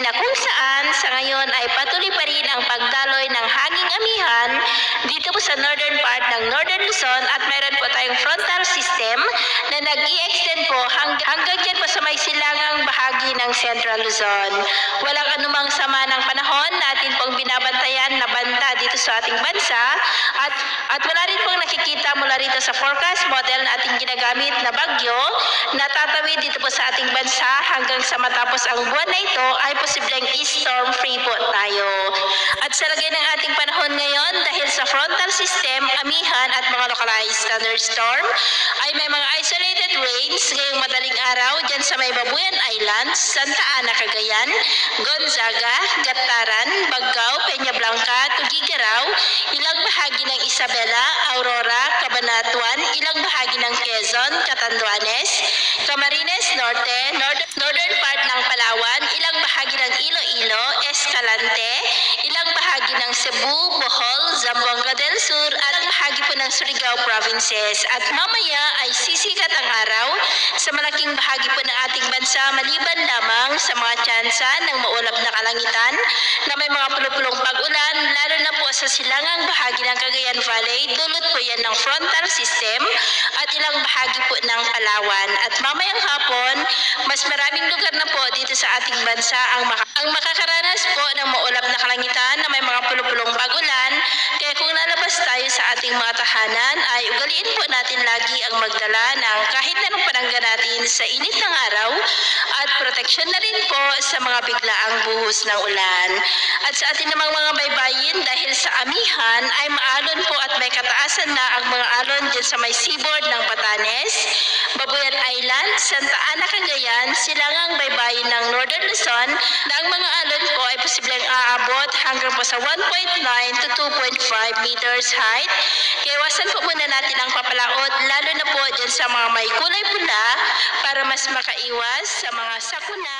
na kung saan sa ngayon ay patuloy pa rin ang pagdaloy ng hanging amihan dito po sa northern part ng Northern Luzon at mayroon po tayong frontal system na nag-i-extend po hanggang dyan po sa may silangang bahagi ng Central Luzon. Walang anumang sama ng panahon natin pong binabantayan na banta dito sa ating bansa at wala rin pong nakikita mula rito sa forecast model na ating ginagamit na bagyo na tatawid dito po sa ating bansa hanggang sa matapos ang buwan na ito ay posibleng storm free po tayo. At sa lagay ng ating panahon ngayon dahil sa frontal system, amihan at mga localized thunderstorm ay may mga isolated rains ngayong madaling araw dyan sa may Babuyan Islands, Santa Ana, Cagayan, Gonzaga, Gataran, Baggao, Peña Blanca, Tugigaraw, ilang bahagi ng Isabela, Aurora, Cabanatuan, ilang bahagi ng Quezon, Catanduanes, Camarines Norte, northern part ng Palawan, ilang bahagi ng Iloilo, Escalante, ilang bahagi ng Cebu, Bohol, Zamboanga del Sur, at ilang bahagi po ng Surigao provinces. At mamaya ay sisikat ang araw sa malaking bahagi po ng ating bansa maliban lamang sa mga tsansa ng maulap na kalangitan na may mga pulupulong pag-ulan lalo na po sa silangang bahagi ng Cagayan Valley, dulot po yan ng frontal system at ilang bahagi po ng Palawan. At mamayang hapon, mas maraming lugar na po dito sa ating bansa ang makakaranas po ng maulap na kalangitan na may mga pulupulong pag-ulan. Kaya kung lalabas tayo sa ating mga tahanan ay ugaliin po natin lagi ang magdala ng kahit anong panangga natin sa init ng araw at proteksyon na rin po sa mga biglaang buhos ng ulan. At sa ating namang mga baybayin dahil sa amihan ay maalon po at may kataasan na ang mga alon dyan sa may seaboard ng Batanes, Babuyan Island, Santa Ana, Cagayan, silangang baybayin ng Northern Luzon na ang mga alon po ay posibleng aabot hanggang po sa 1.9 to 2.5 meters height. Kaya iwasan po muna natin ang papalaot lalo na po dyan sa mga may kulay pula para mas makaiwas sa mga sakuna,